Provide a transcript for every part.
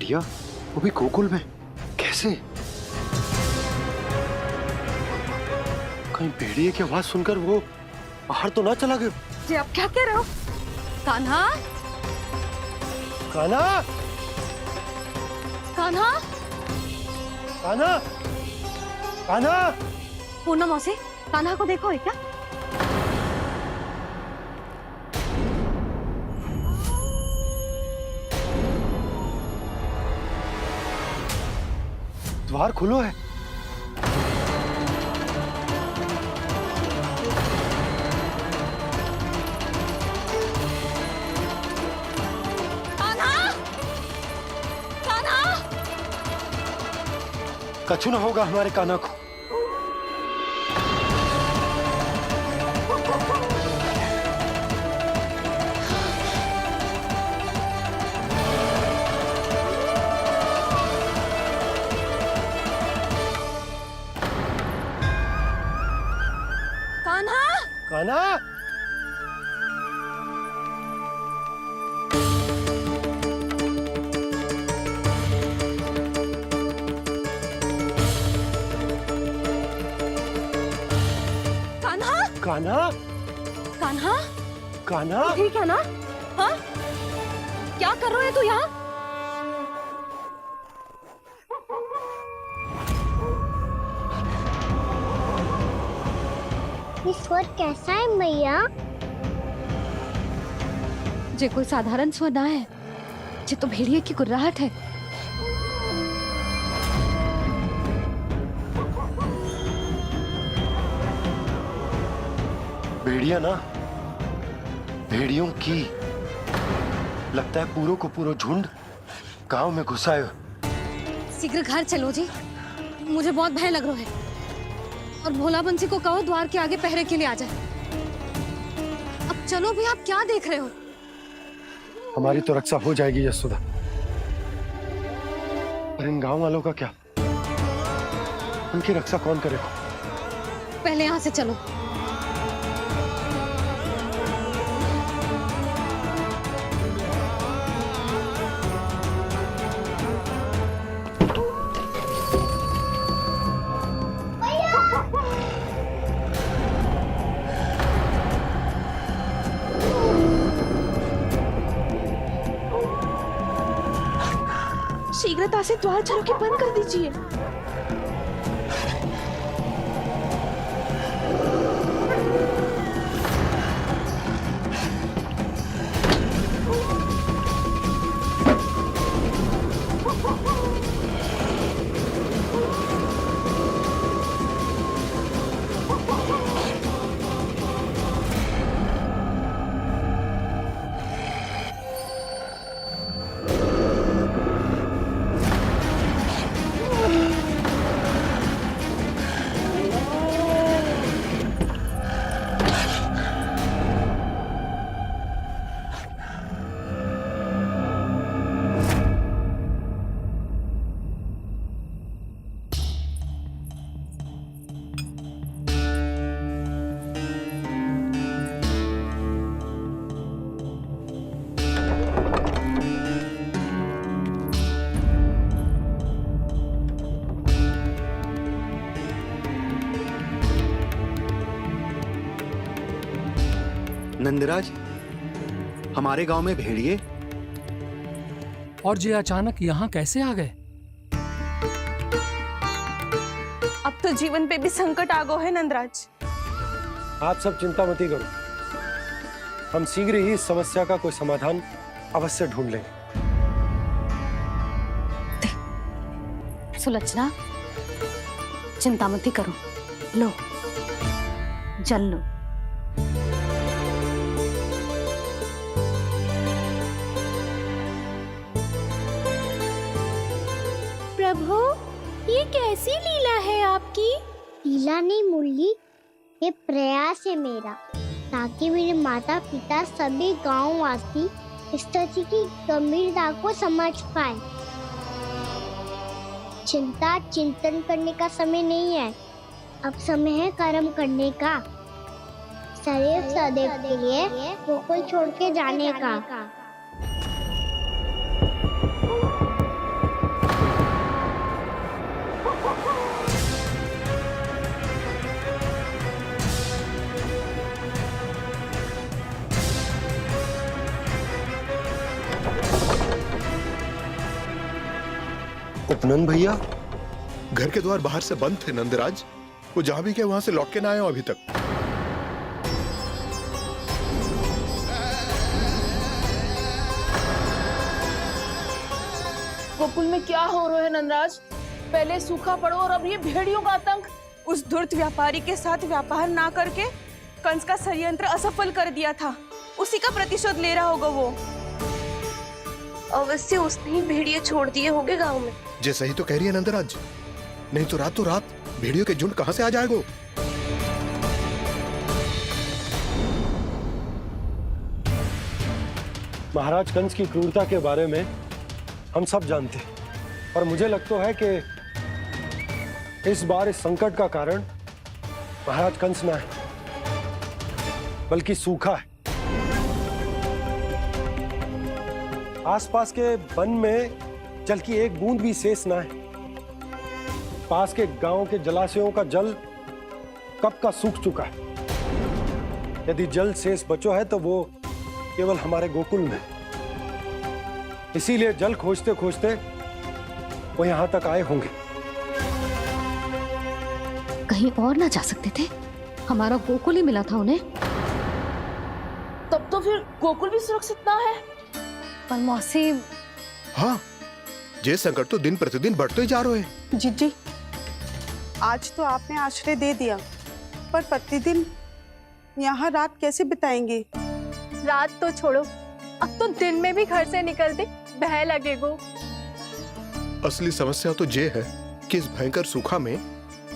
भेड़िया, वो भी गोकुल में, कैसे? कहीं भेड़िए की आवाज सुनकर वो बाहर तो ना चला गया? जी आप क्या कह रहे हो? कान्हा, कान्हा, कान्हा, कान्हा, कान्हा! पूनम मौसी, कान्हा को देखो है क्या? द्वार खुलो है। कान्हा, कान्हा! कछु ना होगा हमारे कान्हा को। कान्हा! कान्हा! कान्हा! कान्हा! कान्हा! कान्हा! ठीक है ना? हाँ? क्या कर रहे हो तू यहाँ? ये स्वर कैसा है मैया? जे कोई साधारण स्वर ना है, जे तो भेड़िए की गुर्राहट है। भेड़िया ना, भेड़ियों की लगता है पूरों को पूरा झुंड गांव में घुसा है। शीघ्र घर चलो जी, मुझे बहुत भय लग रहा है। और भोला बंसी को कहो द्वार के आगे पहरे के लिए आ जाए। अब चलो भी, आप क्या देख रहे हो? हमारी तो रक्षा हो जाएगी यशोदा, पर इन गांव वालों का क्या? उनकी रक्षा कौन करेगा? पहले यहाँ से चलो। शीघ्रता से द्वार चारों के बंद कर दीजिए। नंदराज, हमारे गांव में भेड़िए और ये अचानक यहाँ कैसे आ गए? अब तो जीवन पे भी संकट आ गो है नंदराज। आप सब चिंता मत करो, हम शीघ्र ही इस समस्या का कोई समाधान अवश्य ढूंढ लेंगे। सुलक्षणा, चिंता मत करो, लो जल लो। प्रभु, ये कैसी लीला है आपकी? लीला नहीं मुरली, ये प्रयास है मेरा, ताकि मेरे माता पिता सभी गांव वासी स्थिति की गंभीरता को समझ पाए। चिंता चिंतन करने का समय नहीं है, अब समय है कर्म करने का, सदैव सदैव के लिए गोकुल छोड़ के जाने का। उपनंद भैया, घर के द्वार बाहर से बंद थे नंदराज। वो जहां भी गए वहां से लौट के ना आए हो अभी तक। गोकुल में क्या हो रहा है नंदराज? पहले सूखा पड़ो और अब ये भेड़ियों का आतंक। उस धूर्त व्यापारी के साथ व्यापार ना करके कंस का षड्यंत्र असफल कर दिया था। उसी का प्रतिशोध ले रहा होगा वो। अवश्य उसने ही भेड़िए छोड़ दिए होंगे गांव में। जैसा ही तो कह रही है नंदराज, नहीं तो रात भेड़ियों के झुंड कहां से आ जाएगा? महाराज कंस की क्रूरता के बारे में हम सब जानते हैं और मुझे लगता है कि इस बार इस संकट का कारण महाराज कंस ना है बल्कि सूखा है। आसपास के वन में जल की एक बूंद भी शेष ना है। पास के गांव के जलाशयों का जल कब का सूख चुका है। यदि जल शेष बचो है तो वो केवल हमारे गोकुल में। इसीलिए जल खोजते खोजते वो यहां तक आए होंगे। कहीं और ना जा सकते थे? हमारा गोकुल ही मिला था उन्हें। तब तो फिर गोकुल भी सुरक्षित ना है। पर मौसी, हाँ, ये संकट तो दिन प्रतिदिन बढ़ते ही जा रहे हैं। जीजी, आज तो आपने आश्रय दे दिया, पर प्रतिदिन यहाँ रात कैसे बिताएंगे? रात तो छोड़ो, अब तो दिन में भी घर से निकलते भय लगेगो। असली समस्या तो ये है कि इस भयंकर सूखा में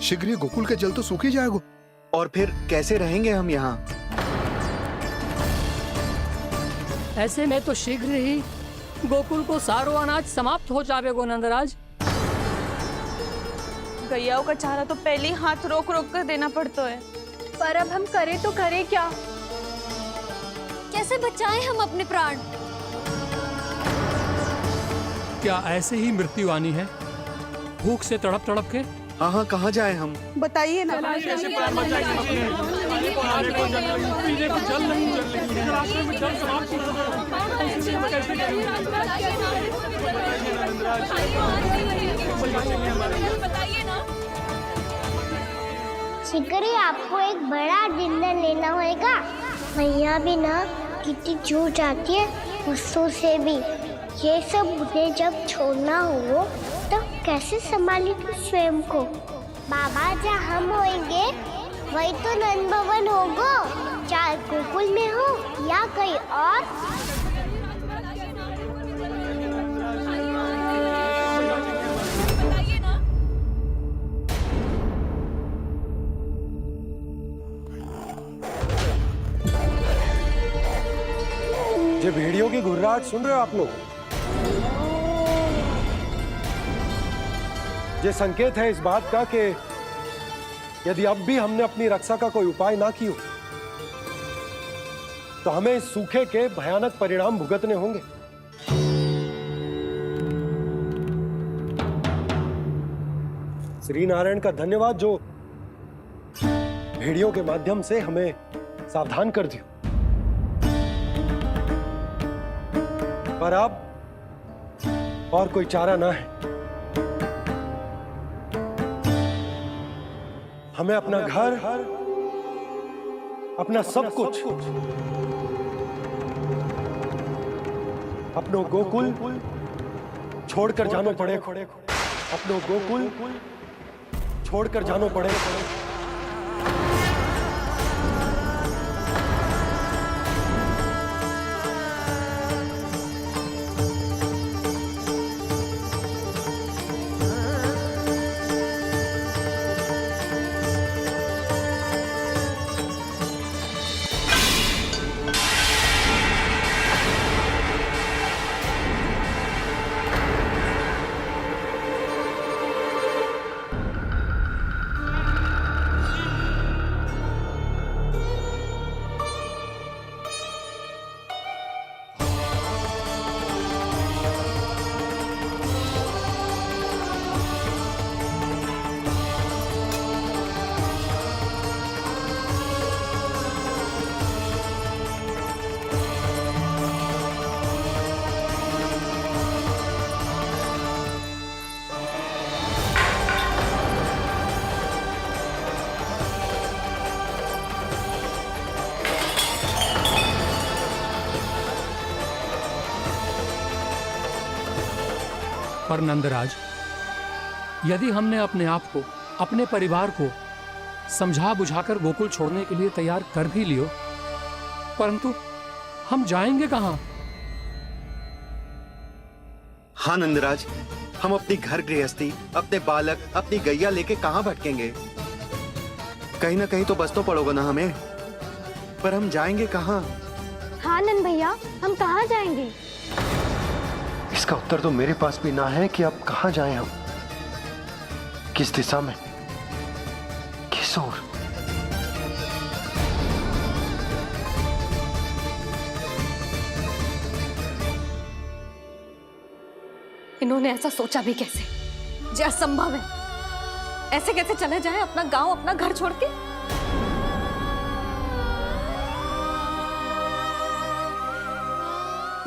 शीघ्र ही गोकुल के जल तो सूख ही जाएगा। और फिर कैसे रहेंगे हम यहाँ? ऐसे में तो शीघ्र ही गोकुल को सारो अनाज समाप्त हो जाएगो नंदराज। गैयाओं का चारा तो पहले ही हाथ रोक रोक कर देना पड़ता है। पर अब हम करें तो करें क्या? कैसे बचाएं हम अपने प्राण? क्या ऐसे ही मृत्यु आनी है, भूख से तड़प तड़प के? हाँ, कहाँ जाए हम? बताइए ना। शीघ्र ही आपको एक बड़ा डिनर लेना होगा। भैया भी ना कितनी जूझ जाती है गुस्सों से भी। ये सब मुझे जब छोड़ना हो तो कैसे संभालेंगे स्वयं को? बाबा जहाँ हम होंगे वही तो नंद भवन होगा, चाहे गोकुल में हो या कहीं और। ये भेड़ियों की घुर्राहट सुन रहे हो आप लोग? ये संकेत है इस बात का कि यदि अब भी हमने अपनी रक्षा का कोई उपाय ना किया तो हमें इस सूखे के भयानक परिणाम भुगतने होंगे। श्री नारायण का धन्यवाद जो भेड़ियों के माध्यम से हमें सावधान कर दिया। पर अब और कोई चारा ना है। हमें अपना घर, अपना सब कुछ, अपनो गोकुल छोड़कर जानो पड़े। अपनो गोकुल छोड़कर जानो पड़े। पर नंदराज, यदि हमने अपने आप को, अपने परिवार को समझा बुझाकर गोकुल छोड़ने के लिए तैयार कर भी लियो, परंतु हम जाएंगे कहां? हाँ नंदराज, हम अपनी घर गृहस्थी, अपने बालक, अपनी गैया लेके कहाँ भटकेंगे? कहीं ना कहीं तो बसना पड़ोगा ना हमें, पर हम जाएंगे कहाँ? हाँ नंद भैया, हम कहाँ जाएंगे? इसका उत्तर तो मेरे पास भी ना है कि अब कहाँ जाएं हम, किस दिशा में, किस ओर। इन्होंने ऐसा सोचा भी कैसे? जो असंभव है। ऐसे कैसे चले जाए अपना गांव, अपना घर छोड़ के?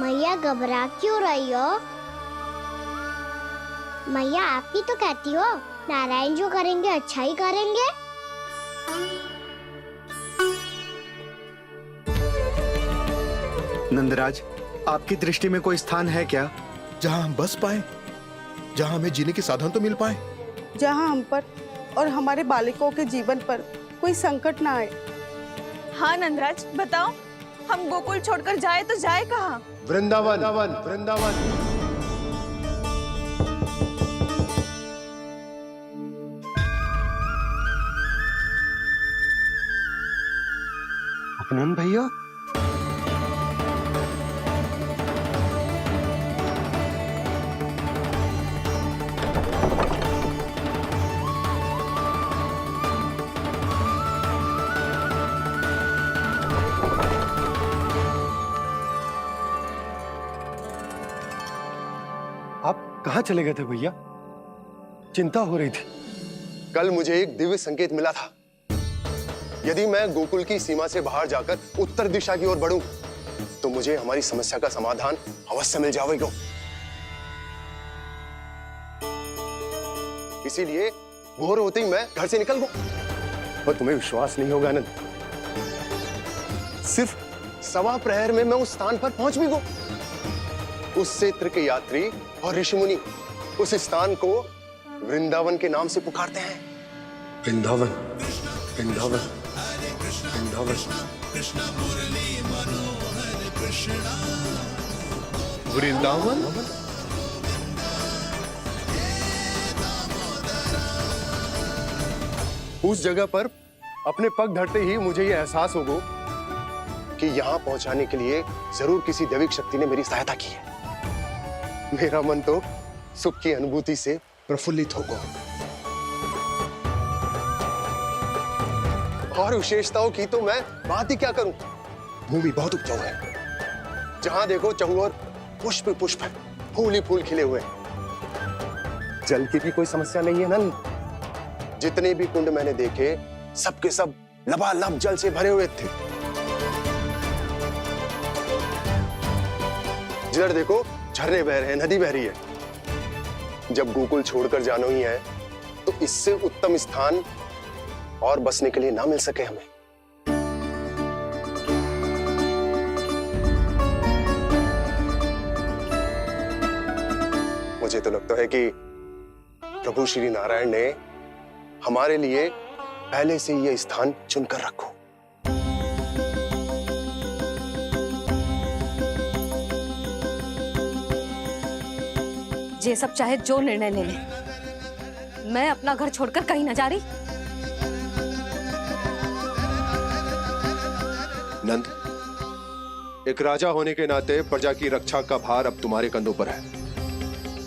मैया घबरा क्यों रही हो? मैया आप ही तो कहती हो नारायण जो करेंगे अच्छा ही करेंगे। नंदराज, आपकी दृष्टि में कोई स्थान है क्या जहां हम बस पाए, जहां हमें जीने के साधन तो मिल पाए, जहाँ हम पर और हमारे बालकों के जीवन पर कोई संकट ना आए। हाँ नंदराज, बताओ, हम गोकुल छोड़कर जाए तो जाए कहाँ? वृंदावन वृंदावन। उपनंद भैया, आप कहाँ चले गए थे भैया? चिंता हो रही थी। कल मुझे एक दिव्य संकेत मिला था। यदि मैं गोकुल की सीमा से बाहर जाकर उत्तर दिशा की ओर बढ़ूं, तो मुझे हमारी समस्या का समाधान अवश्य मिल जाएगा। इसीलिए भोर होते ही मैं घर से निकल गया। पर तुम्हें विश्वास नहीं होगा आनंद, सिर्फ सवा प्रहर में मैं उस स्थान पर पहुंच भी गया। उस क्षेत्र के यात्री और ऋषि मुनि उस स्थान को वृंदावन के नाम से पुकारते हैं। वृंदावन वृंदावन वृंदावन। वृंदावन। उस जगह पर अपने पग धरते ही मुझे यह एहसास होगा कि यहां पहुंचाने के लिए जरूर किसी दैविक शक्ति ने मेरी सहायता की है। मेरा मन तो सुख की अनुभूति से प्रफुल्लित होगा। और विशेषताओं की तो मैं बात ही क्या करूं। भूमि बहुत उपजाऊ है, जहां देखो चहुओर पुष्प पुष्प, फूल ही फूल खिले हुए। जल की भी कोई समस्या नहीं है नंद। जितने भी कुंड मैंने देखे, सबके सब लबालब जल से भरे हुए थे। जिधर देखो झरने बह रहे हैं, नदी बह रही है। जब गोकुल छोड़कर जाना ही है, तो इससे उत्तम स्थान और बसने के लिए ना मिल सके हमें। मुझे तो लगता है कि प्रभु श्री नारायण ने हमारे लिए पहले से यह स्थान चुनकर रखो। ये सब चाहे जो निर्णय ले ले, मैं अपना घर छोड़कर कहीं न जा रही। नंद, एक राजा होने के नाते प्रजा की रक्षा का भार अब तुम्हारे कंधों पर है।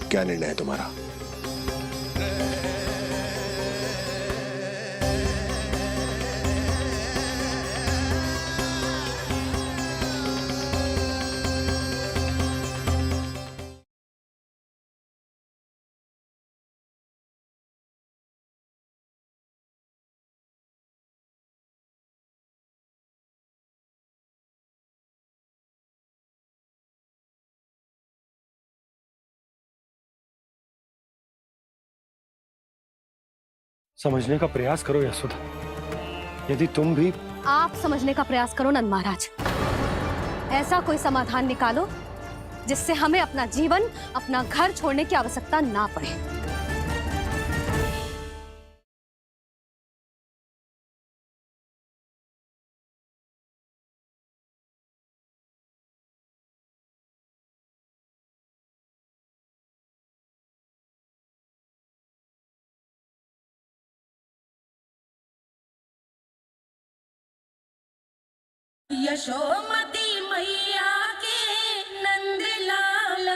क्या निर्णय है तुम्हारा? समझने का प्रयास करो यशोदा। यदि तुम भी आप समझने का प्रयास करो नंद महाराज। ऐसा कोई समाधान निकालो जिससे हमें अपना जीवन, अपना घर छोड़ने की आवश्यकता ना पड़े। यशोमती मैया के नंद लाला।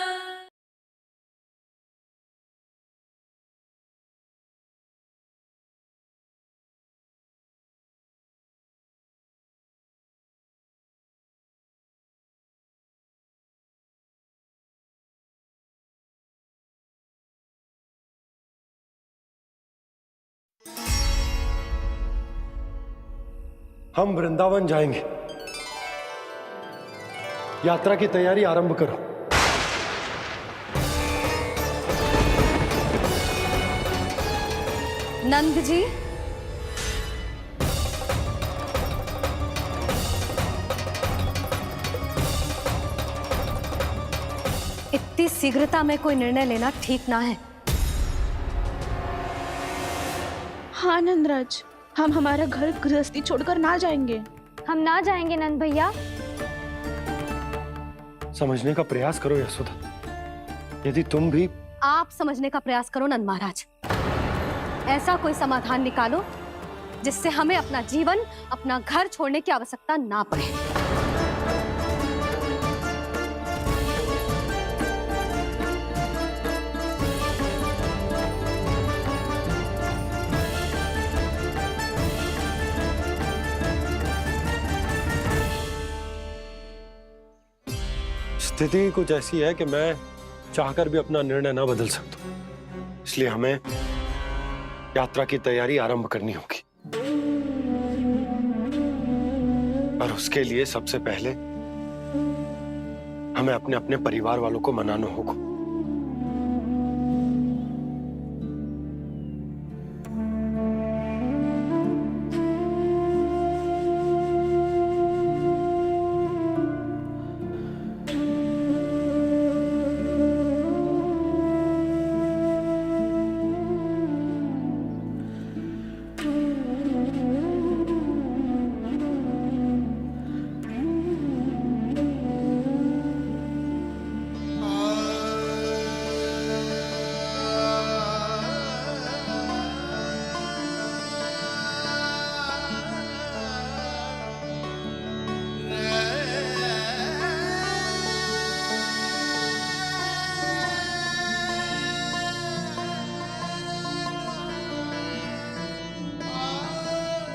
हम वृंदावन जाएंगे। यात्रा की तैयारी आरंभ करो। नंद जी, इतनी शीघ्रता में कोई निर्णय लेना ठीक ना है। हाँ नंदराज, हम हमारा घर गृहस्थी छोड़कर ना जाएंगे। हम ना जाएंगे नंद भैया। समझने का प्रयास करो यशोदा। यदि तुम भी आप समझने का प्रयास करो नंद महाराज। ऐसा कोई समाधान निकालो जिससे हमें अपना जीवन, अपना घर छोड़ने की आवश्यकता ना पड़े। स्थिति कुछ ऐसी है कि मैं चाहकर भी अपना निर्णय ना बदल सकता, इसलिए हमें यात्रा की तैयारी आरंभ करनी होगी। और उसके लिए सबसे पहले हमें अपने अपने परिवार वालों को मनाना होगा।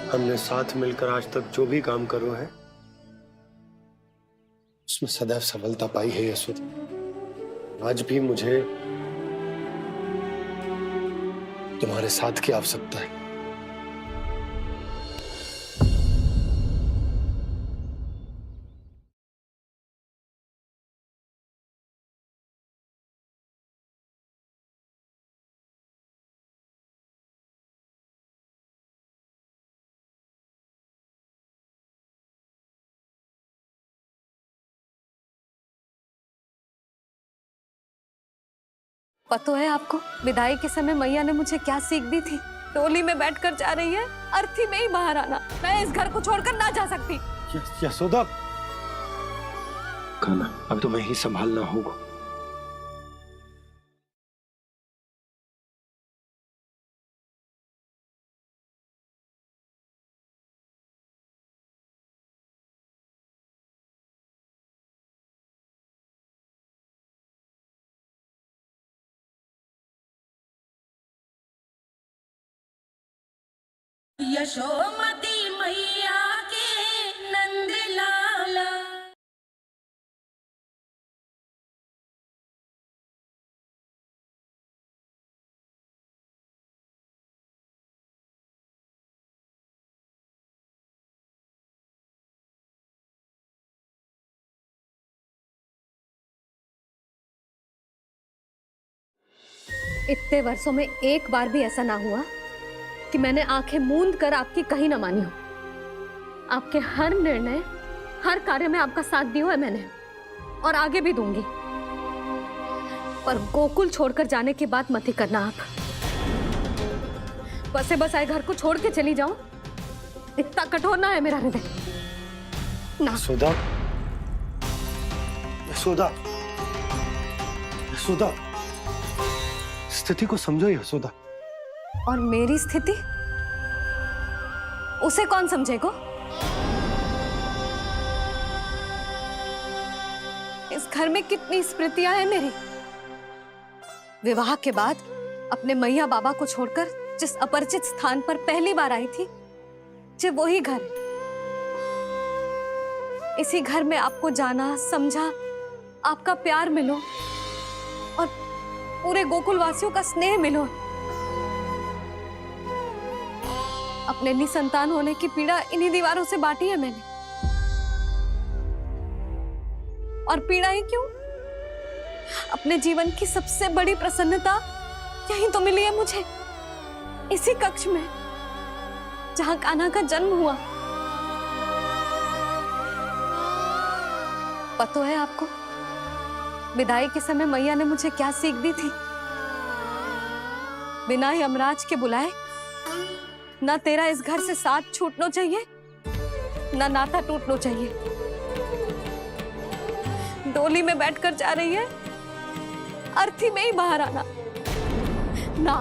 हमने साथ मिलकर आज तक जो भी काम करो है उसमें सदैव सफलता पाई है यशोदा। आज भी मुझे तुम्हारे साथ की आवश्यकता है। पता है आपको विदाई के समय मैया ने मुझे क्या सीख दी थी? टोली में बैठकर जा रही है, अर्थी में ही बाहर आना। मैं इस घर को छोड़कर ना जा सकती। यशोदा, खाना अब तुम्हें ही संभालना होगा। यशोमती मैया के नंद लाला। इतने वर्षों में एक बार भी ऐसा ना हुआ कि मैंने आंखें मूंद कर आपकी कहीं ना मानी हो। आपके हर निर्णय, हर कार्य में आपका साथ दिया है मैंने, और आगे भी दूंगी। पर गोकुल छोड़कर जाने की बात मत ही करना आप। बसे बसाए घर को छोड़ के चली जाऊं, इतना कठोर ना है मेरा हृदय ना। यशोदा, यशोदा, यशोदा, स्थिति को समझो यशोदा। और मेरी स्थिति उसे कौन समझेगा? इस घर में कितनी स्मृतियां हैं मेरी। विवाह के बाद अपने मैया बाबा को छोड़कर जिस अपरिचित स्थान पर पहली बार आई थी, जो वही घर है। इसी घर में आपको जाना, समझा, आपका प्यार मिलो और पूरे गोकुल वासियों का स्नेह मिलो। अपने निसंतान होने की पीड़ा इन्हीं दीवारों से बांटी है मैंने। और पीड़ा ही क्यों? अपने जीवन की सबसे बड़ी प्रसन्नता यही तो मिली है मुझे, इसी कक्ष में जहां कान्हा का जन्म हुआ। पता है आपको विदाई के समय मैया ने मुझे क्या सीख दी थी? बिना ही यमराज के बुलाए ना तेरा इस घर से साथ छूटना चाहिए, ना नाता टूटना चाहिए। डोली में बैठकर जा रही है, अर्थी में ही बाहर आना ना।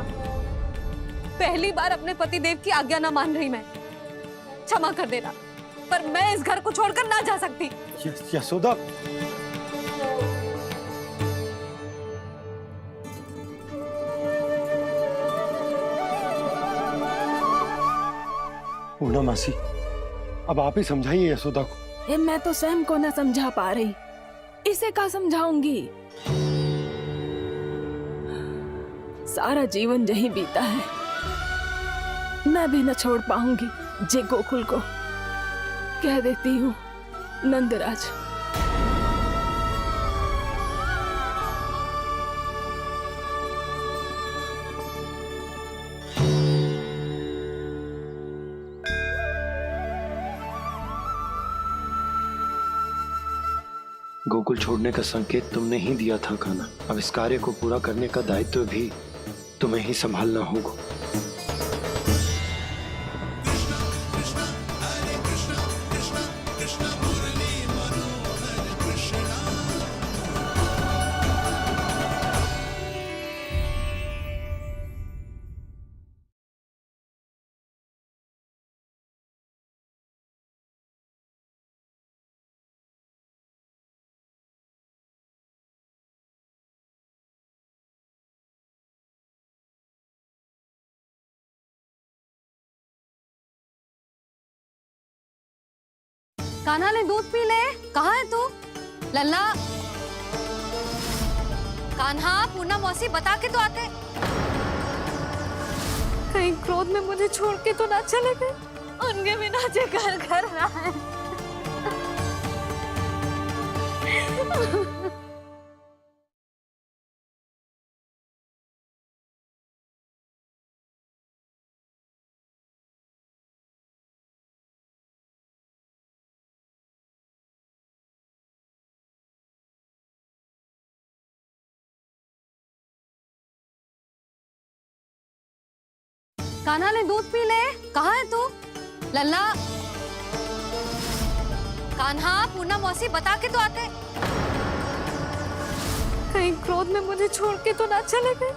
पहली बार अपने पतिदेव की आज्ञा ना मान रही मैं, क्षमा कर देना, पर मैं इस घर को छोड़कर ना जा सकती। यशोदा, पूर्णा मासी, अब आप ही समझाइए यशोदा को। ये मैं तो स्वयं को न समझा पा रही, इसे क्या समझाऊंगी? सारा जीवन यही बीता है, मैं भी न छोड़ पाऊंगी जे गोकुल को। कह देती हूँ नंदराज। गोकुल छोड़ने का संकेत तुमने ही दिया था कान्हा। अब इस कार्य को पूरा करने का दायित्व भी तुम्हें ही संभालना होगा। कान्हा ने दूध पी ले। कहाँ है तू? लल्ला, कान्हा, पूर्णा मौसी बता के तो आते। कहीं क्रोध में मुझे छोड़ के तो ना चले गए। उनके बिना जे घर घर रहा है। कान्हा ने दूध पी ले। कहाँ है तू? लल्ला, कान्हा, पूर्णा मौसी बता के तो आते। कहीं क्रोध में मुझे छोड़ के तो ना चले गए।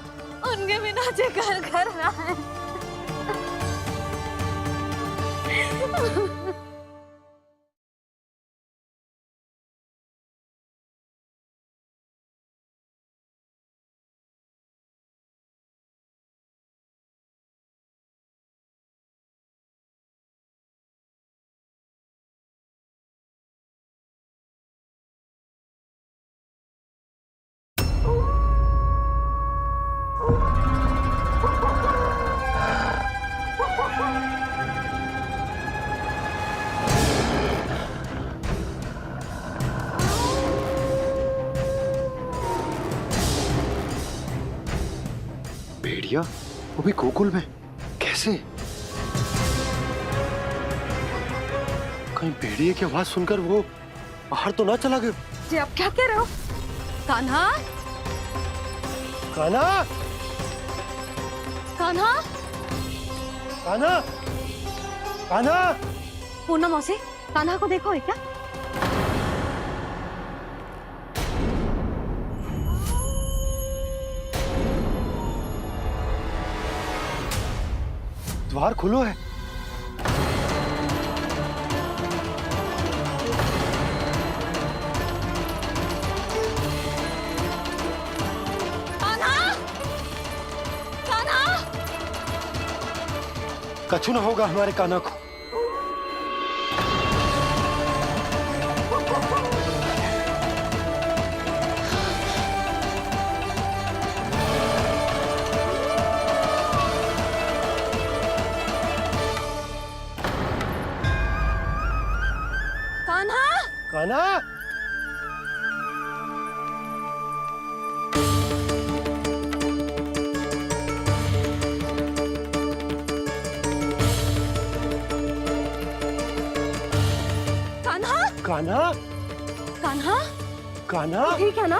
उनके बिना जे घर घर रहा है। भेड़िया, वो भी गोकुल में? कैसे? कहीं भेड़िए की आवाज सुनकर वो बाहर तो ना चला गया? जी आप क्या कह रहे हो? कान्हा, कान्हा, कान्हा, कान्हा, कान्हा। पूनम मौसी, कान्हा को देखो है क्या? द्वार खुलो है। कान्हा, कान्हा, कछु न होगा हमारे कान्हा को। कान्हा, कान्हा, कान्हा, कान्हा, कान्हा, कान्हा। ठीक है ना?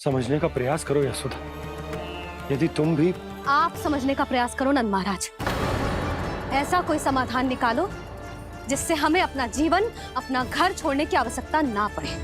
समझने का प्रयास करो यशोदा। यदि तुम भी आप समझने का प्रयास करो नंद महाराज। ऐसा कोई समाधान निकालो जिससे हमें अपना जीवन, अपना घर छोड़ने की आवश्यकता ना पड़े।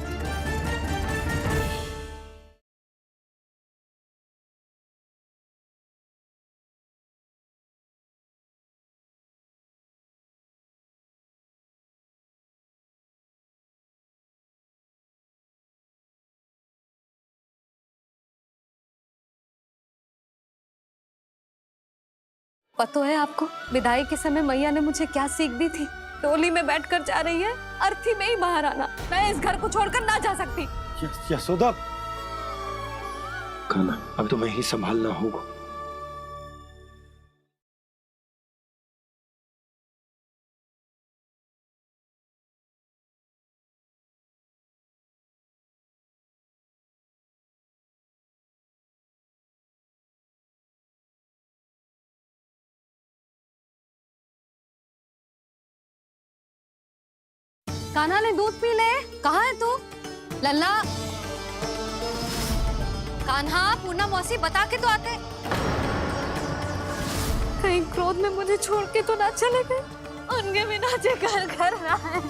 पता है आपको, विदाई के समय मैया ने मुझे क्या सीख दी थी? टोली में बैठकर जा रही है, अर्थी में ही बाहर आना। मैं इस घर को छोड़कर ना जा सकती। यशोदा, कान्हा, अब तुम्हें ही संभालना होगा। कान्हा ने दूध पी ले। कहाँ है तू? लल्ला, कान्हा, पूनम मौसी बता के तो आते। कहीं क्रोध में मुझे छोड़ के तो ना चले गए। उनके बिना जे घर घर रहा है।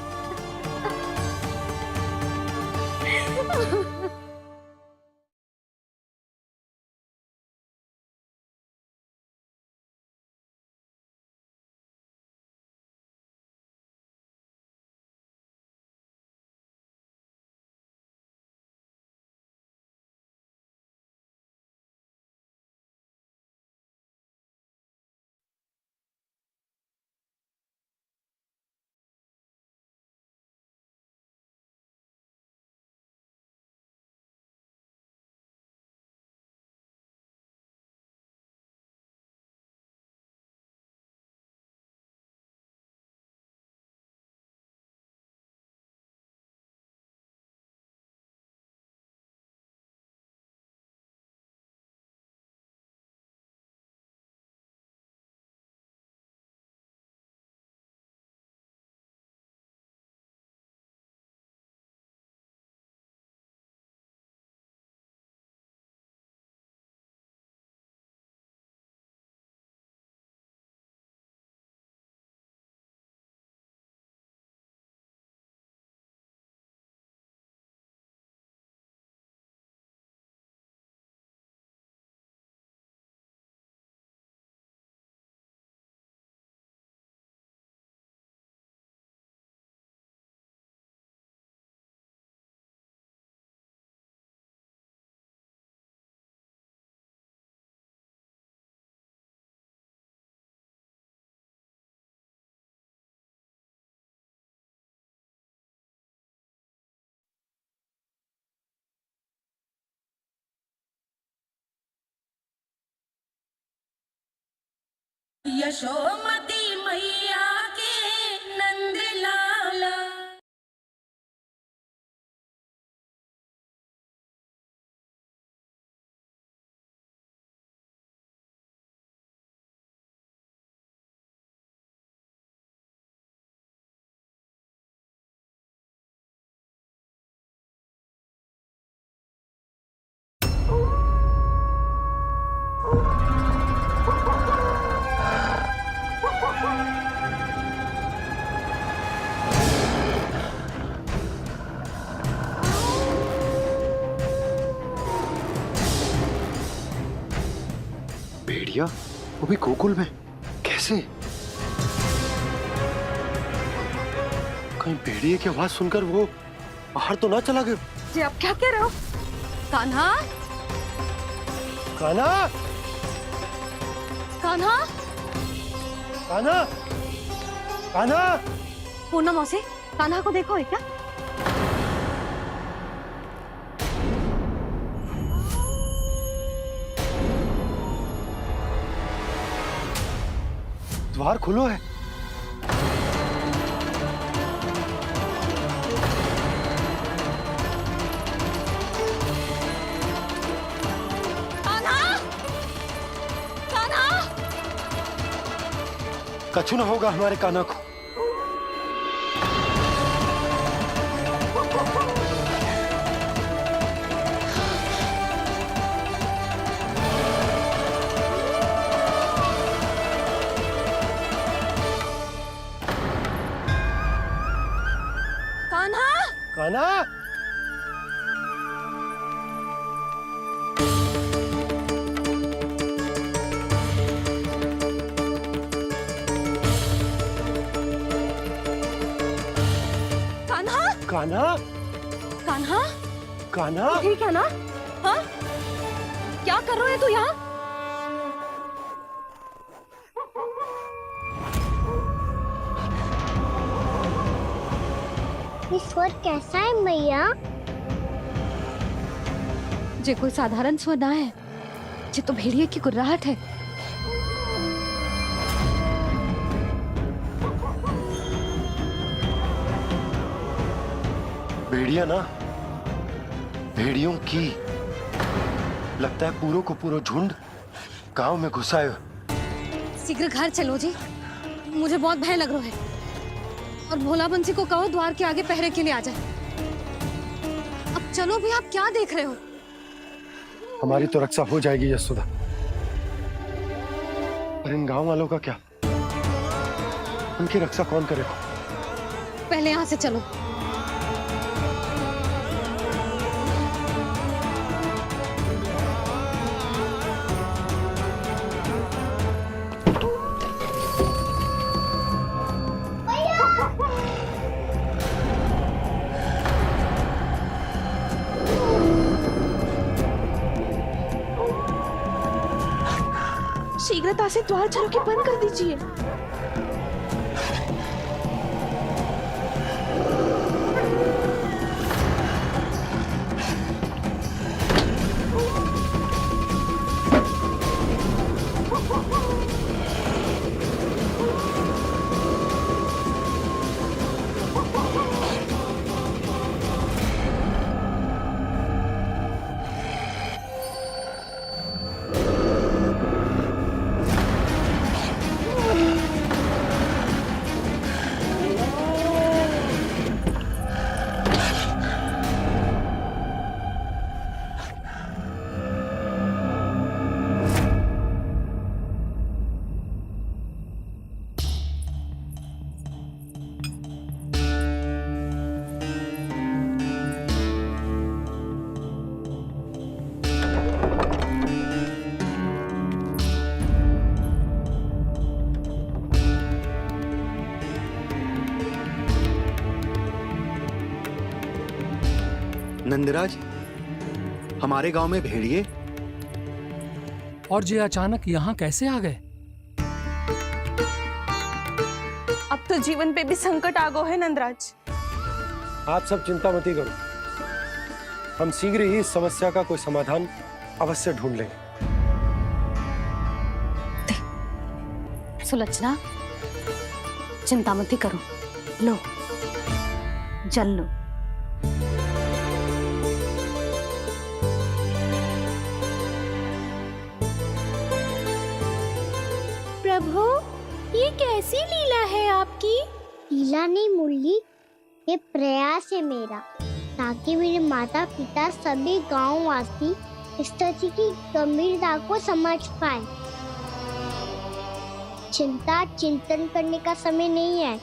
यशोमती मैया के नंद लाला। भेड़िया, वो भी गोकुल में, कैसे? कहीं भेड़िए की आवाज सुनकर वो बाहर तो ना चला गया? जी आप क्या कह रहे हो? कान्हा, कान्हा, कान्हा, कान्हा, कान्हा। पूर्णा मौसी, कान्हा को देखो है क्या? द्वार खुलो है। कान्हा, कान्हा, कछु ना होगा हमारे कान्हा को। कान्हा, कान्हा, कान्हा, कान्हा, कान्हा, कान्हा। ठीक है ना? हाँ? क्या कर रहे हो तू यहाँ? ये स्वर कैसा है मैया? जे कोई साधारण स्वर ना है, जे तो भेड़िए की गुर्राहट है। भेड़िया ना, भेड़ियों की। लगता है पूरो को पूरो झुंड गांव में घुसा है। शीघ्र घर चलो जी, मुझे बहुत भय लग रहा है। और भोला बंसी को कहो द्वार के आगे पहरे के लिए आ जाए। अब चलो भी, आप क्या देख रहे हो? हमारी तो रक्षा हो जाएगी यशोदा, पर इन गांव वालों का क्या? उनकी रक्षा कौन करेगा? पहले यहाँ से चलो। शीघ्रता से द्वार चलो के बंद कर दीजिए। नंदराज, हमारे गांव में भेड़िए? और ये अचानक यहाँ कैसे आ गए? अब तो जीवन पे भी संकट आ गो है नंदराज। आप सब चिंता मत करो, हम शीघ्र ही इस समस्या का कोई समाधान अवश्य ढूंढ लेंगे। सुलक्षणा, चिंता मत करो, लो जल लो। प्रभु, ये कैसी लीला है आपकी? लीला नहीं मुरली, ये प्रयास है मेरा, ताकि मेरे माता पिता सभी गांव वासी इस स्थिति की गंभीरता को समझ पाए। चिंता चिंतन करने का समय नहीं है,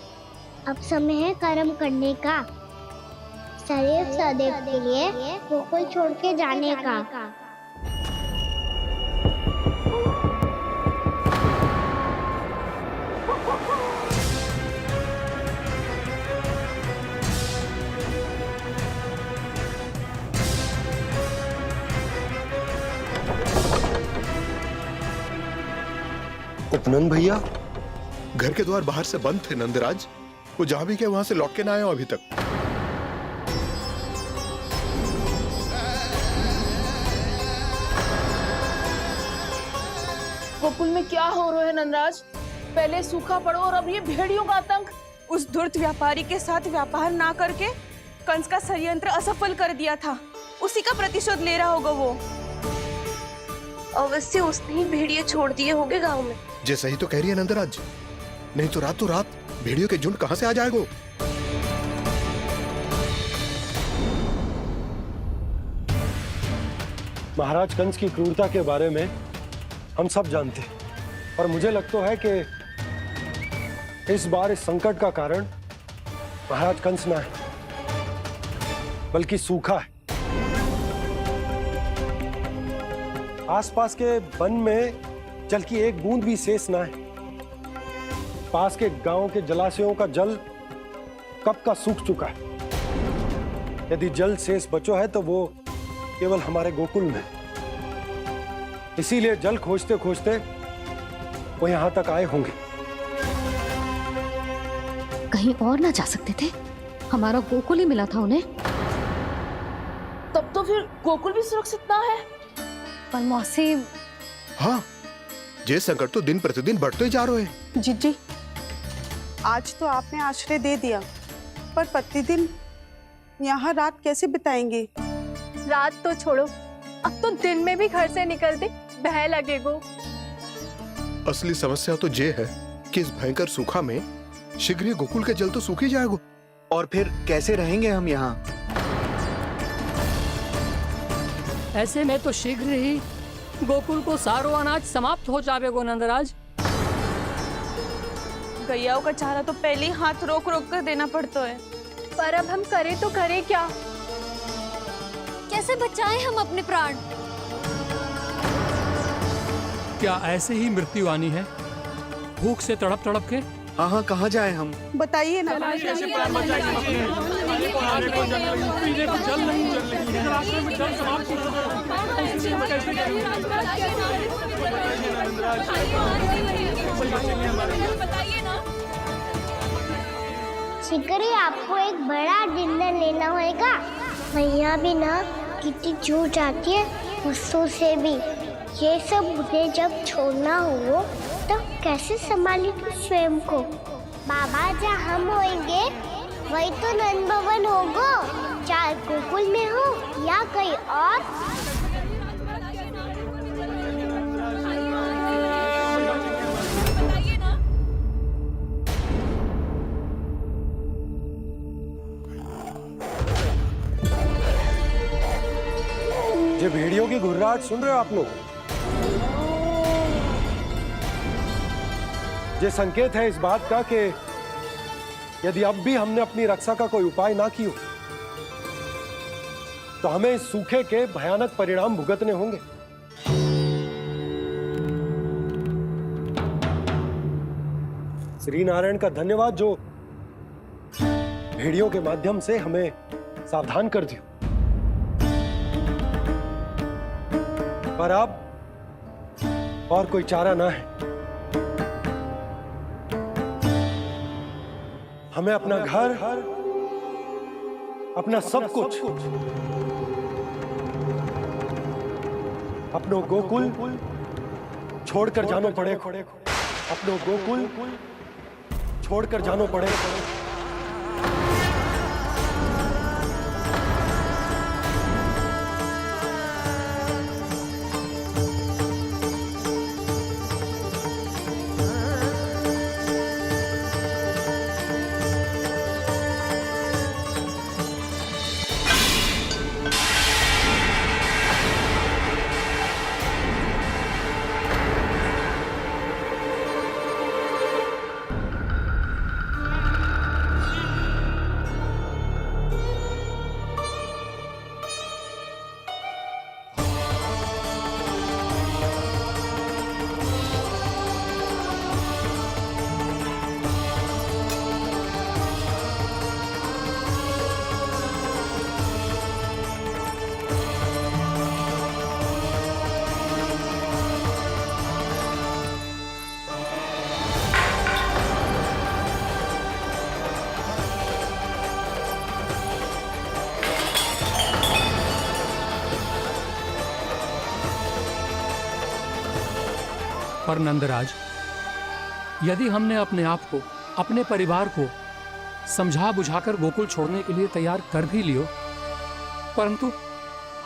अब समय है कर्म करने का, सदैव सदैव के लिए गोकुल छोड़ के जाने का। उपनंद भैया, घर के द्वार बाहर से बंद थे नंदराज। वो जहां भी गए वहां से लौट के ना आए हो अभी तक। गोकुल में क्या हो रहा है नंदराज? पहले सूखा पड़ो और अब ये भेड़ियों का आतंक। उस धूर्त व्यापारी के साथ व्यापार ना करके कंस का षड्यंत्र असफल कर दिया था। उसी का प्रतिशोध ले रहा होगा वो। अवश्य उसने ही भेड़िए छोड़ दिए होंगे गांव में। जैसा ही तो कह रही है नंदराज, नहीं तो रात भेड़ियों के झुंड कहां से आ जाएगा। महाराज कंस की क्रूरता के बारे में हम सब जानते हैं, और मुझे लगता है कि इस बार इस संकट का कारण महाराज कंस ना है, बल्कि सूखा है। आसपास के वन में जल की एक बूंद भी शेष ना है। पास के गांव के जलाशयों का जल कब का सूख चुका है। यदि जल शेष बचो है तो वो केवल हमारे गोकुल में। इसीलिए जल खोजते खोजते वो यहां तक आए होंगे। कहीं और ना जा सकते थे? हमारा गोकुल ही मिला था उन्हें। तब तो फिर गोकुल भी सुरक्षित ना है। पर मौसी, हाँ, ये संकट तो दिन प्रतिदिन बढ़ते जा रहे हैं। जीजी, आज तो आपने आश्रय दे दिया, पर प्रतिदिन यहाँ रात कैसे बिताएंगे? रात तो छोड़ो, अब तो दिन में भी घर से निकलते भय लगेगो। असली समस्या तो ये है कि इस भयंकर सूखा में शीघ्र ही गोकुल के जल तो सूख ही जाएगा। और फिर कैसे रहेंगे हम यहाँ? ऐसे में तो शीघ्र ही गोकुल को सारो अनाज समाप्त हो जाएगा नंदराज। गैयाओं का चारा तो पहले ही हाथ रोक रोक कर देना पड़ता है। पर अब हम करें तो करें क्या? कैसे बचाएं हम अपने प्राण? क्या ऐसे ही मृत्यु आनी है, भूख से तड़प तड़प के? हाँ, कहाँ जाएं हम? बताइए ना। जल नहीं जल रही है, रास्ते में जल समाप्त हो रहा शिकारी, आपको एक बड़ा डिनर लेना होगा। मैया भी ना कितनी झूठ आती है गुस्सों से भी। ये सब मुझे जब छोड़ना हो तो कैसे संभाली तू स्वयं को? बाबा जहाँ हम होंगे वही तो नंद भवन होगा, चाहे गोकुल में हो या कहीं और। ये भेड़ियों की घुर्राहट सुन रहे हो आप लोग? ये संकेत है इस बात का कि यदि अब भी हमने अपनी रक्षा का कोई उपाय ना किया तो हमें इस सूखे के भयानक परिणाम भुगतने होंगे। श्री नारायण का धन्यवाद जो भेड़ियों के माध्यम से हमें सावधान कर दिया। पर अब और कोई चारा ना है। हमें अपना घर, अपना सब कुछ, अपनो गोकुल छोड़कर जाना पड़ेगा। अपनो गोकुल छोड़कर जाना पड़ेगा। पर नंदराज, यदि हमने अपने आप को, अपने परिवार को समझा बुझाकर गोकुल छोड़ने के लिए तैयार कर भी लियो, परंतु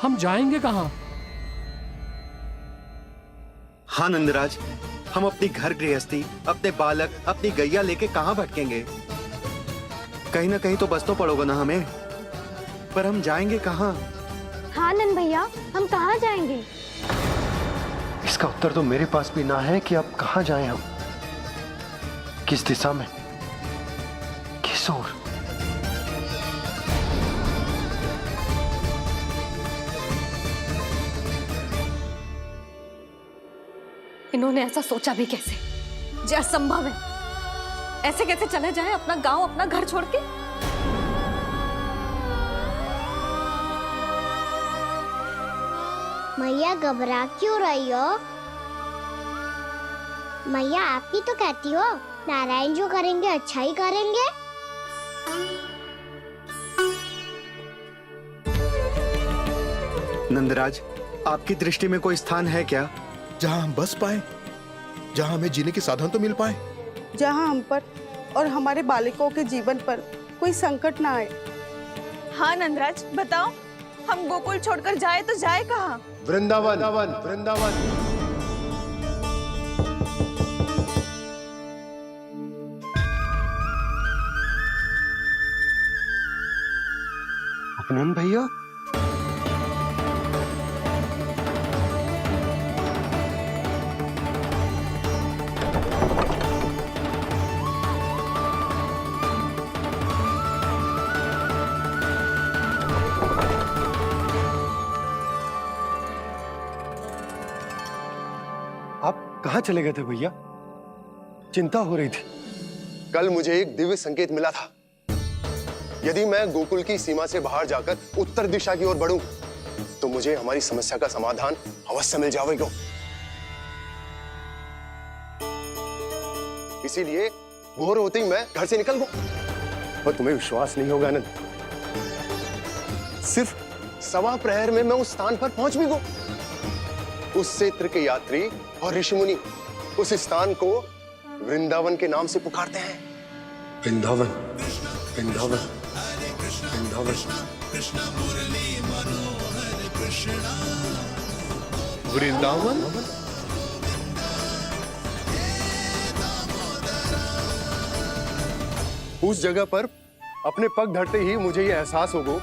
हम जाएंगे कहां? हाँ नंदराज, हम अपनी घर गृहस्थी, अपने बालक, अपनी गैया लेके कहां भटकेंगे? कहीं ना कहीं तो बस तो पड़ोगा ना हमें, पर हम जाएंगे कहां? हाँ नंद भैया, हम कहाँ जाएंगे? इसका उत्तर तो मेरे पास भी ना है कि अब कहां जाएं हम, किस दिशा में, किस ओर। इन्होंने ऐसा सोचा भी कैसे? जो असंभव है। ऐसे कैसे चले जाए अपना गांव, अपना घर छोड़ के? मैया घबरा क्यों रही हो? मैया आप ही तो कहती हो नारायण जो करेंगे अच्छा ही करेंगे। नंदराज, आपकी दृष्टि में कोई स्थान है क्या जहां हम बस पाए, जहां हमें जीने के साधन तो मिल पाए, जहाँ हम पर और हमारे बालकों के जीवन पर कोई संकट ना आए। हाँ नंदराज, बताओ, हम गोकुल छोड़कर जाए तो जाए कहाँ? वृंदावन वृंदावन। उपनंद भैया, आप कहाँ चले गए थे भैया? चिंता हो रही थी। कल मुझे एक दिव्य संकेत मिला था। यदि मैं गोकुल की सीमा से बाहर जाकर उत्तर दिशा की ओर बढ़ूं, तो मुझे हमारी समस्या का समाधान अवश्य मिल जाएगा। इसीलिए भोर होते ही मैं घर से निकल गया। और तुम्हें विश्वास नहीं होगा आनंद, सिर्फ 1.25 प्रहर में मैं उस स्थान पर पहुंच भी गया। उस क्षेत्र के यात्री और ऋषिमुनि उस स्थान को वृंदावन के नाम से पुकारते हैं। वृंदावन, वृंदावन, वृंदावन। वृंदावन। उस जगह पर अपने पग धरते ही मुझे यह एहसास होगा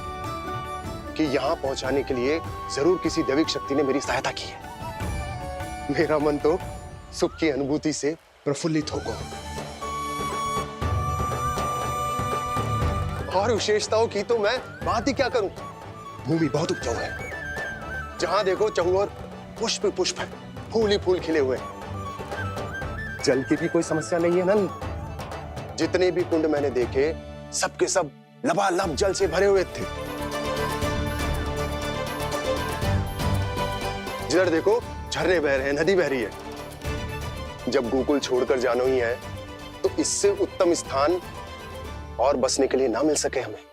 कि यहां पहुंचाने के लिए जरूर किसी दैविक शक्ति ने मेरी सहायता की है। मेरा मन तो सुख की अनुभूति से प्रफुल्लित होगा। और विशेषताओं की तो मैं बात ही क्या करूं। भूमि बहुत उपजाऊ है, जहां देखो चहुओर पुष्प पुष्प है, फूल ही फूल खिले हुए। जल की भी कोई समस्या नहीं है नंद। जितने भी कुंड मैंने देखे, सबके सब लबालब जल से भरे हुए थे। जिधर देखो झरने बह रहे हैं, नदी बह रही है। जब गोकुल छोड़कर जाना ही है, तो इससे उत्तम स्थान और बसने के लिए ना मिल सके हमें।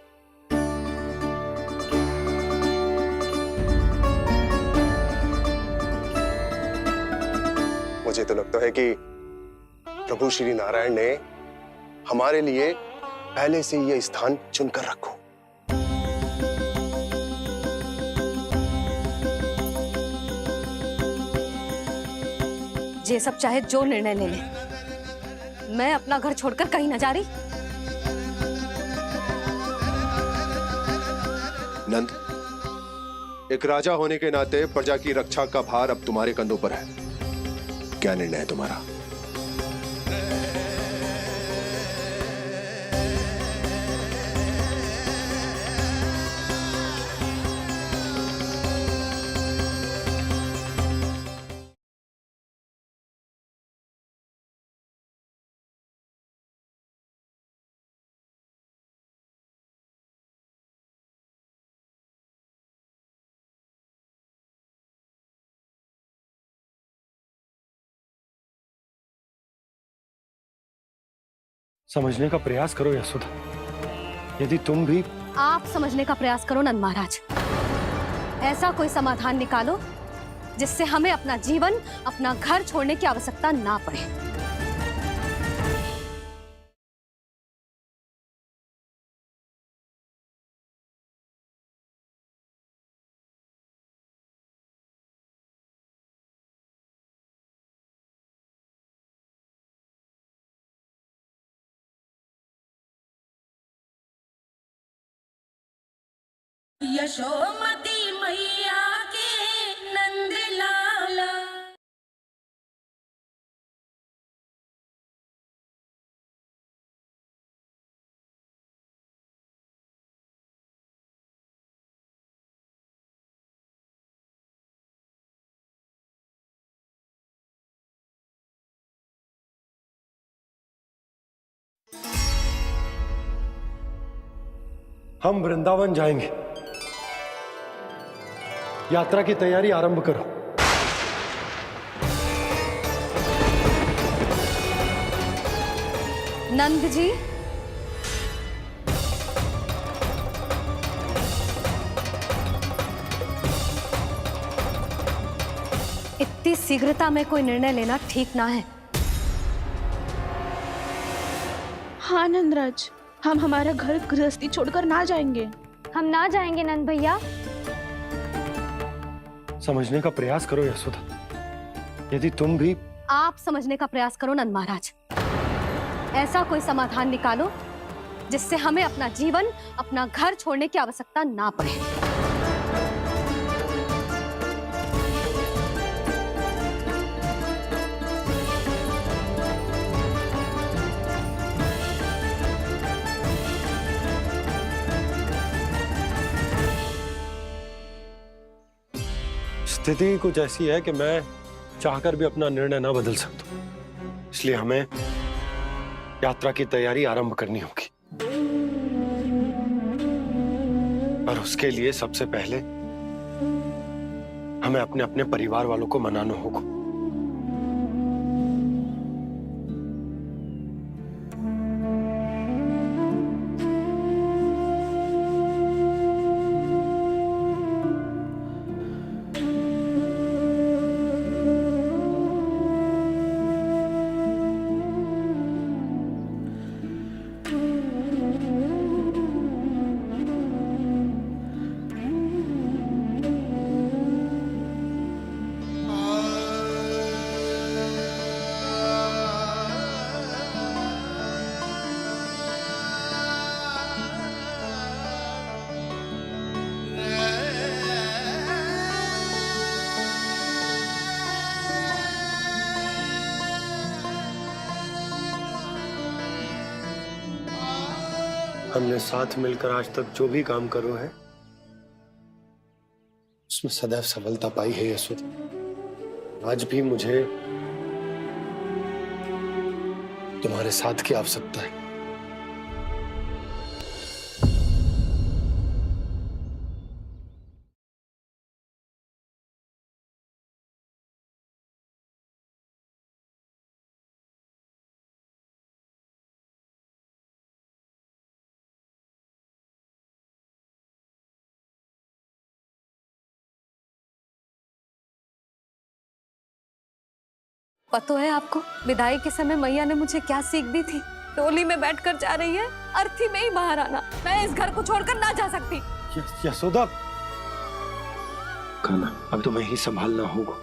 मुझे तो लगता है कि प्रभु श्री नारायण ने हमारे लिए पहले से यह स्थान चुनकर रखो। ये सब चाहे जो निर्णय ले ले, मैं अपना घर छोड़कर कहीं न जा रही। नंद, एक राजा होने के नाते प्रजा की रक्षा का भार अब तुम्हारे कंधों पर है। क्या निर्णय है तुम्हारा? समझने का प्रयास करो यशोदा। यदि तुम भी आप समझने का प्रयास करो नंद महाराज। ऐसा कोई समाधान निकालो जिससे हमें अपना जीवन, अपना घर छोड़ने की आवश्यकता ना पड़े। यशोमती मैया के नंद लाला। हम वृंदावन जाएंगे। यात्रा की तैयारी आरंभ करो। नंद जी, इतनी शीघ्रता में कोई निर्णय लेना ठीक ना है। हाँ नंदराज, हम हमारा घर गृहस्थी छोड़कर ना जाएंगे। हम ना जाएंगे नंद भैया। समझने का प्रयास करो यशोदा। यदि तुम भी आप समझने का प्रयास करो नंद महाराज। ऐसा कोई समाधान निकालो जिससे हमें अपना जीवन, अपना घर छोड़ने की आवश्यकता ना पड़े। स्थिति कुछ ऐसी है कि मैं चाहकर भी अपना निर्णय ना बदल सकता, इसलिए हमें यात्रा की तैयारी आरंभ करनी होगी। और उसके लिए सबसे पहले हमें अपने अपने परिवार वालों को मनाना होगा। हमने साथ मिलकर आज तक जो भी काम करो है उसमें सदैव सफलता पाई है यशोदा। आज भी मुझे तुम्हारे साथ की आवश्यकता है। पता है आपको, विदाई के समय मैया ने मुझे क्या सीख दी थी? टोली में बैठकर जा रही है, अर्थी में ही बाहर आना। मैं इस घर को छोड़कर ना जा सकती। यशोदा, खाना अब तुम्हें ही संभालना होगा।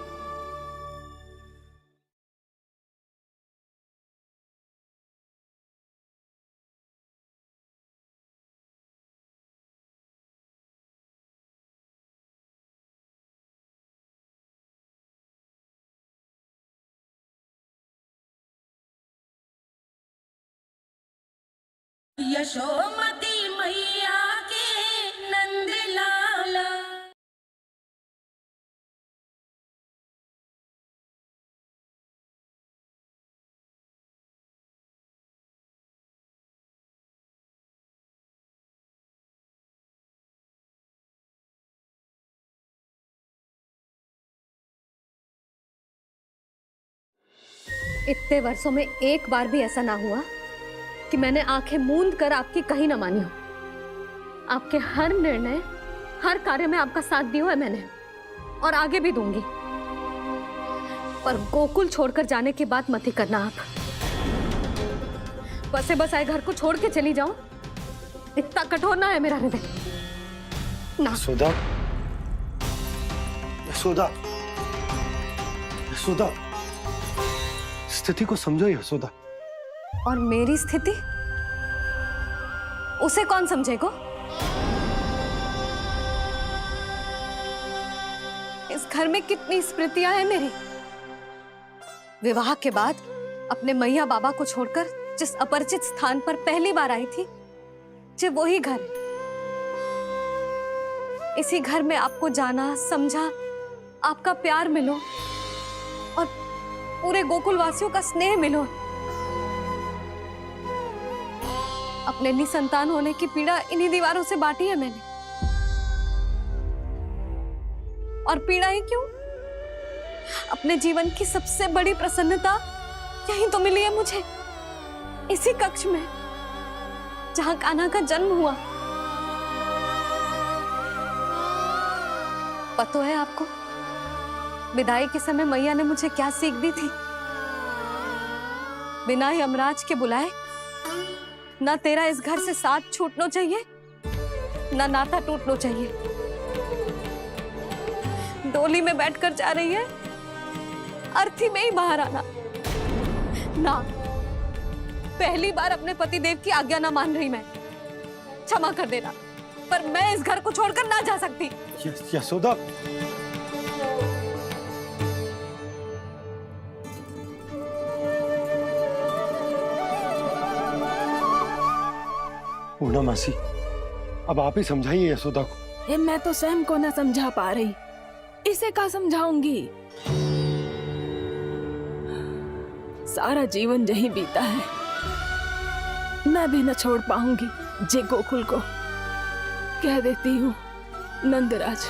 यशोमती मैया के नंद लाला। इतने वर्षों में एक बार भी ऐसा ना हुआ कि मैंने आंखें मूंद कर आपकी कहीं ना मानी हो। आपके हर निर्णय, हर कार्य में आपका साथ दिया है मैंने, और आगे भी दूंगी। पर गोकुल छोड़कर जाने की बात मत ही करना आप। बसे बस आए घर को छोड़ के चली जाऊं, इतना कठोर ना है मेरा हृदय ना। यशोदा, यशोदा, यशोदा, स्थिति को समझो यशोदा। और मेरी स्थिति उसे कौन समझेगा? इस घर में कितनी स्मृतियां हैं मेरी। विवाह के बाद अपने मैया बाबा को छोड़कर जिस अपरिचित स्थान पर पहली बार आई थी, जो वही घर है। इसी घर में आपको जाना, समझा, आपका प्यार मिलो और पूरे गोकुल वासियों का स्नेह मिलो। अपने निसंतान होने की पीड़ा इन्हीं दीवारों से बांटी है मैंने। और पीड़ा ही क्यों? अपने जीवन की सबसे बड़ी प्रसन्नता यहीं तो मिली है मुझे, इसी कक्ष में जहां कान्हा का जन्म हुआ। पता है आपको विदाई के समय मैया ने मुझे क्या सीख दी थी? बिना यमराज के बुलाए ना तेरा इस घर से साथ छूटना चाहिए, ना नाता टूटना चाहिए। डोली में बैठकर जा रही है, अर्थी में ही बाहर आना ना। पहली बार अपने पति देव की आज्ञा ना मान रही मैं, क्षमा कर देना, पर मैं इस घर को छोड़कर ना जा सकती। यशोदा, पूना मासी, अब आप ही समझाइए यशोदा को। ये मैं तो स्वयं को न समझा पा रही, इसे क्या समझाऊंगी? सारा जीवन यही बीता है, मैं भी न छोड़ पाऊंगी जे गोकुल को। कह देती हूँ नंदराज।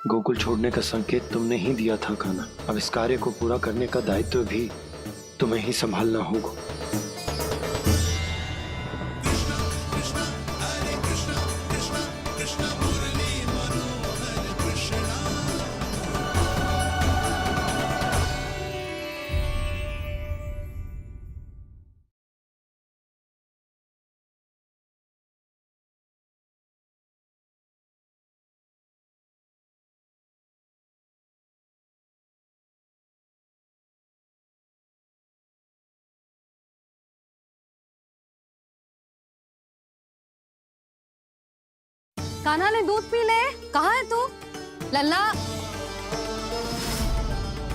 गोकुल छोड़ने का संकेत तुमने ही दिया था कान्हा। अब इस कार्य को पूरा करने का दायित्व भी तुम्हें ही संभालना होगा। कान्हा ने दूध पी ले। कहाँ है तू? लल्ला,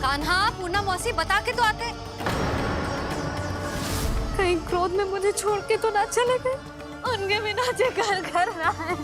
कान्हा, पूना मौसी बता के तो आते। कहीं क्रोध में मुझे छोड़ के तो ना चले गए। उनके बिना जे घर घर ना है।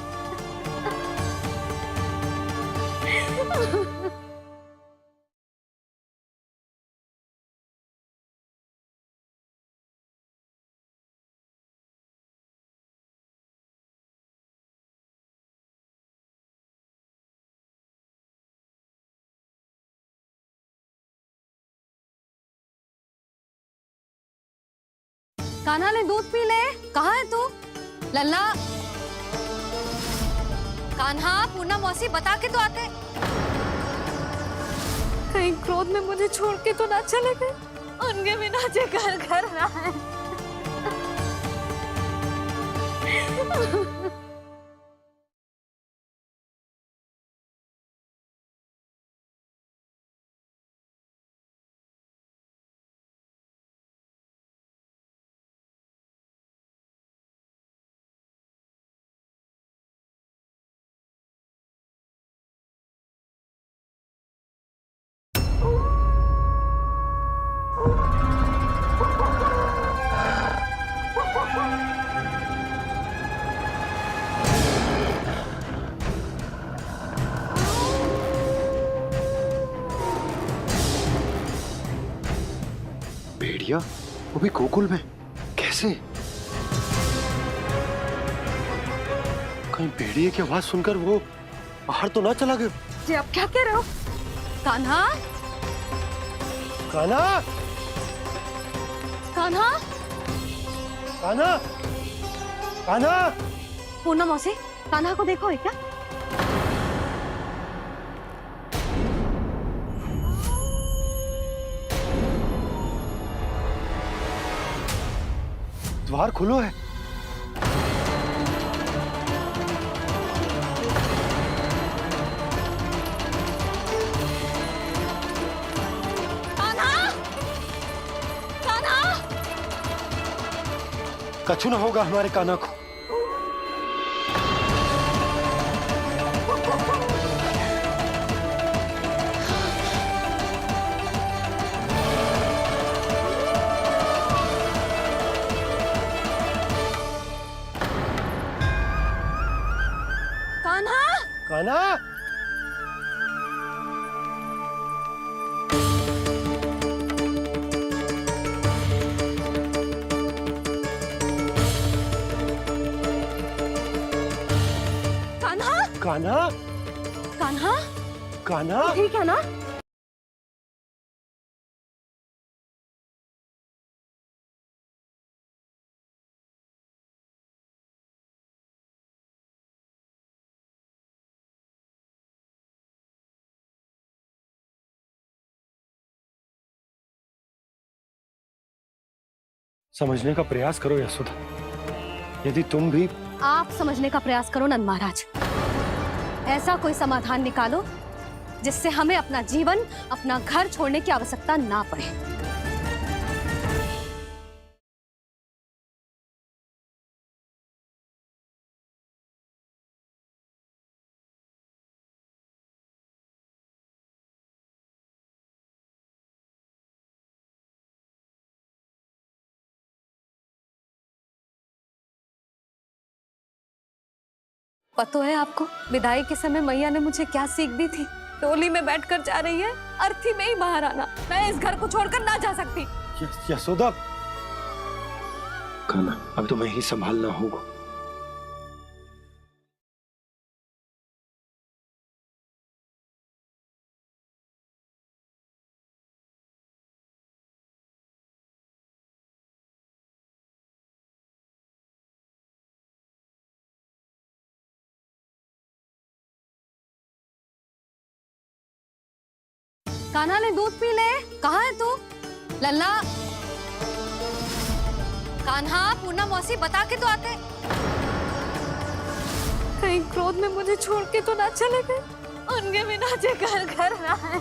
कान्हा ने दूध पी ले। कहाँ है तू? लल्ला, कान्हा, पूना मौसी बता के तो आते। कहीं क्रोध में मुझे छोड़ के तो ना चले गए। उनके बिना जे घर घर ना है। भेड़िया, वो भी गोकुल में, कैसे? कहीं भेड़िए की आवाज सुनकर वो बाहर तो ना चला गया? जी आप क्या कह रहे हो? कान्हा, कान्हा, कान्हा, कान्हा, कान्हा। पूर्णा मौसी, कान्हा को देखो है क्या? द्वार खुलो है। कान्हा, कान्हा, कछु ना होगा हमारे कान्हा को। कान्हा, कान्हा, कान्हा, कान्हा, कान्हा, कान्हा। ठीक है ना? समझने का प्रयास करो यशोदा। यदि तुम भी आप समझने का प्रयास करो नंद महाराज। ऐसा कोई समाधान निकालो जिससे हमें अपना जीवन, अपना घर छोड़ने की आवश्यकता ना पड़े। पता है आपको, विदाई के समय मैया ने मुझे क्या सीख दी थी? टोली में बैठकर जा रही है, अर्थी में ही बाहर आना। मैं इस घर को छोड़कर ना जा सकती। यशोदा, कान्हा, अब तुम्हें ही संभालना होगा। कान्हा ने दूध पी ले। कहाँ है तू? लल्ला, कान्हा, पूर्णा मौसी बता के तो आते। कहीं क्रोध में मुझे छोड़ के तो ना चले गए। उनके बिना जे घर घर रहा है।